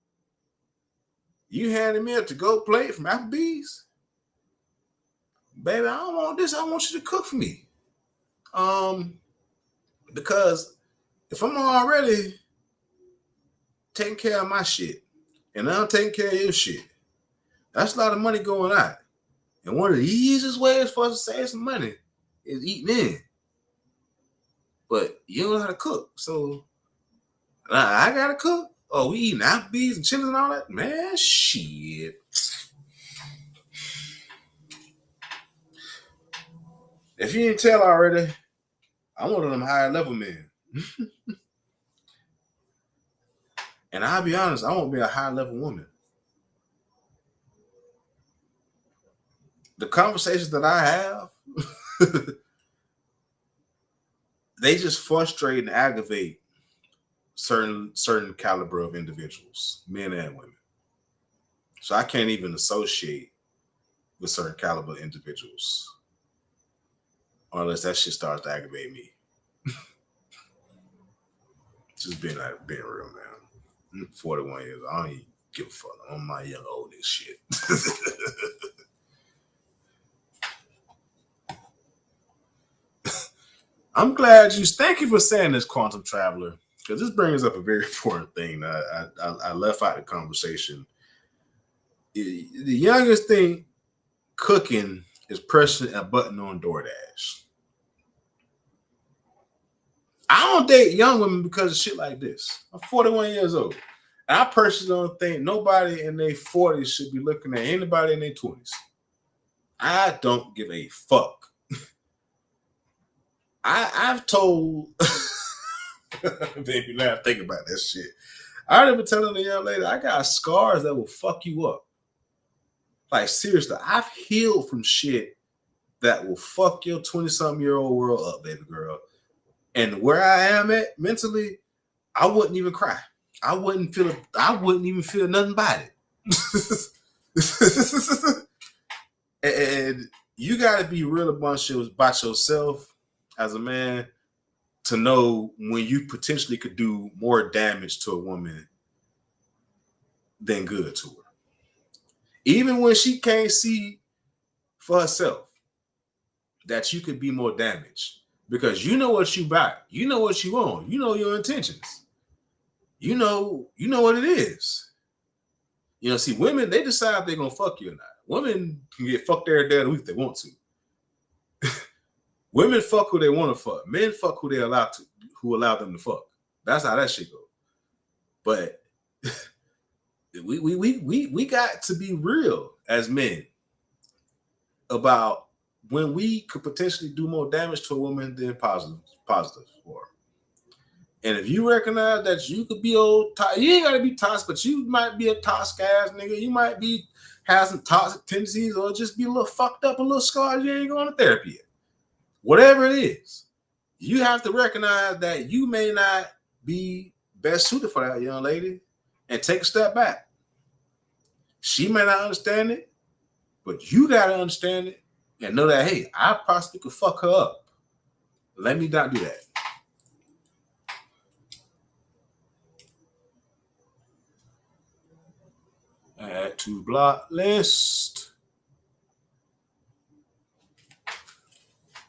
You handed me a to-go plate from Applebee's? Baby, I don't want this. I want you to cook for me. Because if I'm already taking care of my shit and I'm taking care of your shit, that's a lot of money going out. And one of the easiest ways for us to save some money is eating in. But you don't know how to cook. So I gotta cook. Oh, we eating Applebee's and Chili's and all that? Man, shit. If you didn't tell already, I'm one of them higher level men. And I'll be honest, I won't be a high level woman. The conversations that I have, they just frustrate and aggravate certain caliber of individuals, men and women. So I can't even associate with certain caliber individuals unless that shit starts to aggravate me. Just being real, man. I'm 41 years old. I don't even give a fuck. I'm my young old and shit. I'm glad thank you for saying this, Quantum Traveler, because this brings up a very important thing that I left out of the conversation. The youngest thing cooking is pressing a button on DoorDash. I don't date young women because of shit like this. I'm 41 years old. And I personally don't think nobody in their 40s should be looking at anybody in their 20s. I don't give a fuck. I've told baby, now think about that shit. I remember telling the young lady, I got scars that will fuck you up. Like, seriously, I've healed from shit that will fuck your 20-something-year-old world up, baby girl. And where I am at mentally, I wouldn't even cry. I wouldn't even feel nothing about it. And you got to be real about yourself as a man to know when you potentially could do more damage to a woman than good to her. Even when she can't see for herself that you could be more damaged, because you know what you buy, you know what you want, you know your intentions, you know what it is. You know, see, women, they decide if they're gonna fuck you or not. Women can get fucked every day of the week if they want to. Women fuck who they want to fuck. Men fuck who they allow to, who allow them to fuck. That's how that shit goes. But we got to be real as men about when we could potentially do more damage to a woman than positive for her. And if you recognize that you could be old, you ain't gotta be toxic, but you might be a toxic ass nigga. You might be have some toxic tendencies, or just be a little fucked up, a little scarred. You ain't going to therapy yet. Whatever it is, you have to recognize that you may not be best suited for that young lady, and take a step back. She may not understand it, but you gotta understand it and know that, hey, I possibly could fuck her up. Let me not do that. Add to block list.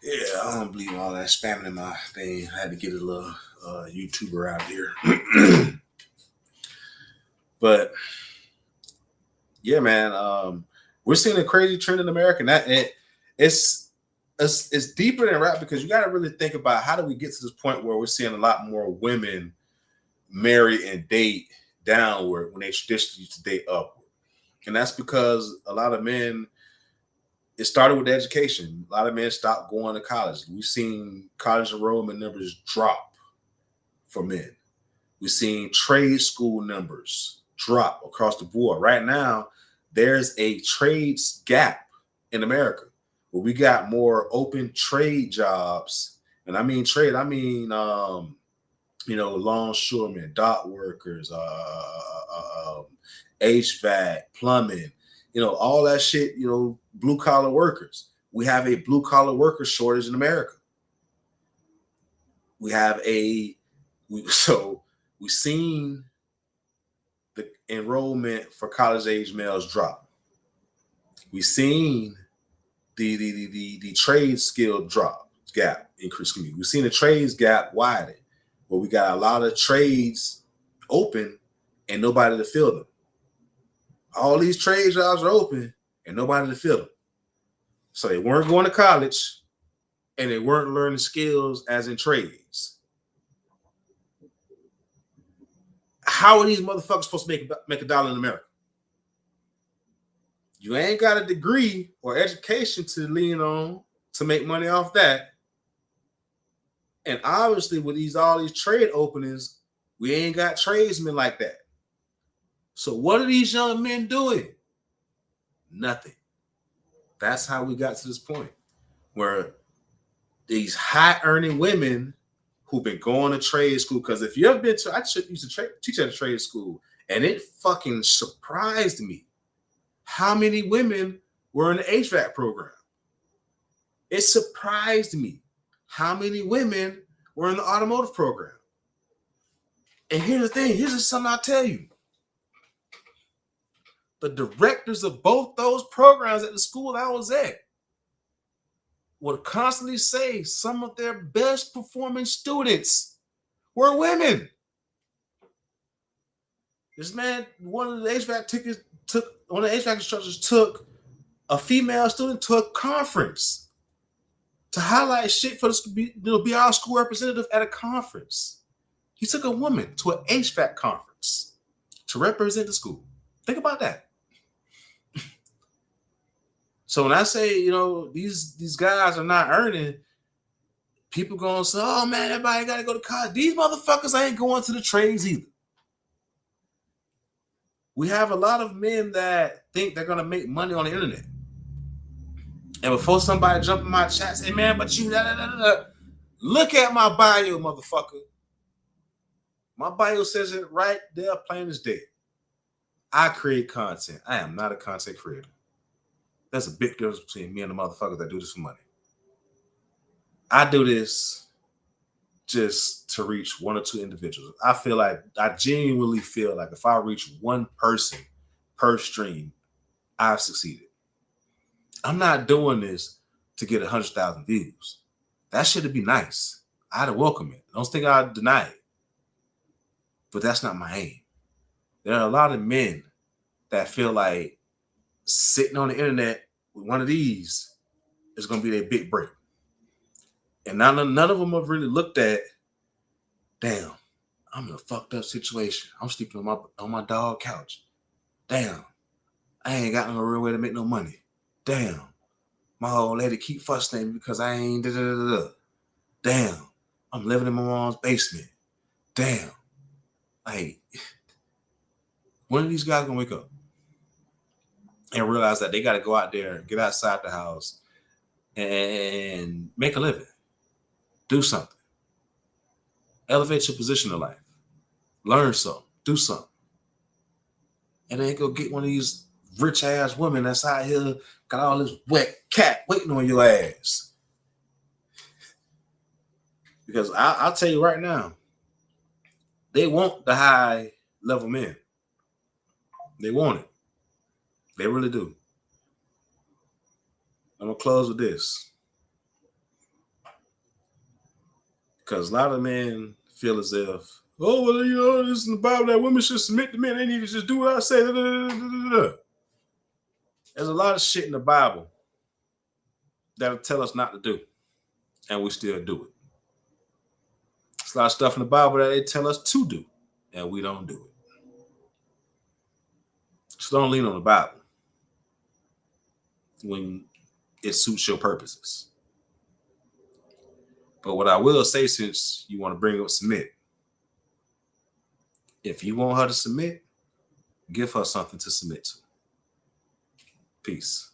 Yeah, I don't believe all that spamming in my thing. I had to get a little YouTuber out here. But yeah, man, we're seeing a crazy trend in America. And it's deeper than rap, because you got to really think about, how do we get to this point where we're seeing a lot more women marry and date downward when they traditionally used to date upward. And that's because a lot of men, it started with education. A lot of men stopped going to college. We've seen college enrollment numbers drop for men. We've seen trade school numbers drop across the board. Right now, there's a trades gap in America where we got more open trade jobs. And I mean trade, I mean, longshoremen, dock workers, HVAC, plumbing, all that shit, blue collar workers. We have a blue collar worker shortage in America. We've seen the enrollment for college age males drop. We've seen the trade skill gap increase. We've seen the trades gap widen, where we got a lot of trades open and nobody to fill them. All these trade jobs are open and nobody to fill them. So they weren't going to college and they weren't learning skills as in trades. How are these motherfuckers supposed to make a dollar in America? You ain't got a degree or education to lean on to make money off that. And obviously with all these trade openings, we ain't got tradesmen like that. So what are these young men doing? Nothing. That's how we got to this point where these high earning women who've been going to trade school, because if you ever been to, I used to teach at a trade school, and it fucking surprised me how many women were in the HVAC program. It surprised me how many women were in the automotive program. And here's the thing, here's just something I'll tell you. The directors of both those programs at the school I was at would constantly say some of their best performing students were women. This man, one of the HVAC instructors took a female student to a conference to highlight shit for be our school representative at a conference. He took a woman to an HVAC conference to represent the school. Think about that. So when I say, these guys are not earning, people gonna say, oh man, everybody gotta go to college. These motherfuckers ain't going to the trades either. We have a lot of men that think they're gonna make money on the internet. And before somebody jump in my chat, say, man, but you look at my bio, motherfucker. My bio says it right there, plain as day. I create content. I am not a content creator. There's a big difference between me and the motherfuckers that do this for money. I do this just to reach one or two individuals. I genuinely feel like if I reach one person per stream, I've succeeded. I'm not doing this to get 100,000 views. That should be nice. I'd welcome it. Don't think I'd deny it. But that's not my aim. There are a lot of men that feel like sitting on the internet with one of these is going to be their big break. And none of them have really looked at, damn, I'm in a fucked up situation. I'm sleeping on my dog couch. Damn, I ain't got no real way to make no money. Damn, my old lady keep fussing at me because I ain't da-da-da-da. Damn, I'm living in my mom's basement. Damn. Like, when are these guys gonna wake up and realize that they got to go out there, get outside the house, and make a living, do something, elevate your position in life, learn something, do something, and then go get one of these rich ass women that's out here got all this wet cat waiting on your ass? Because I'll tell you right now, they want the high level men. They want it. They really do. I'm going to close with this. Because a lot of men feel as if, oh, well, you know, this is in the Bible that women should submit to men. They need to just do what I say. There's a lot of shit in the Bible that'll tell us not to do, and we still do it. There's a lot of stuff in the Bible that they tell us to do, and we don't do it. So don't lean on the Bible when it suits your purposes. But what I will say, since you want to bring up submit, if you want her to submit, give her something to submit to. Peace.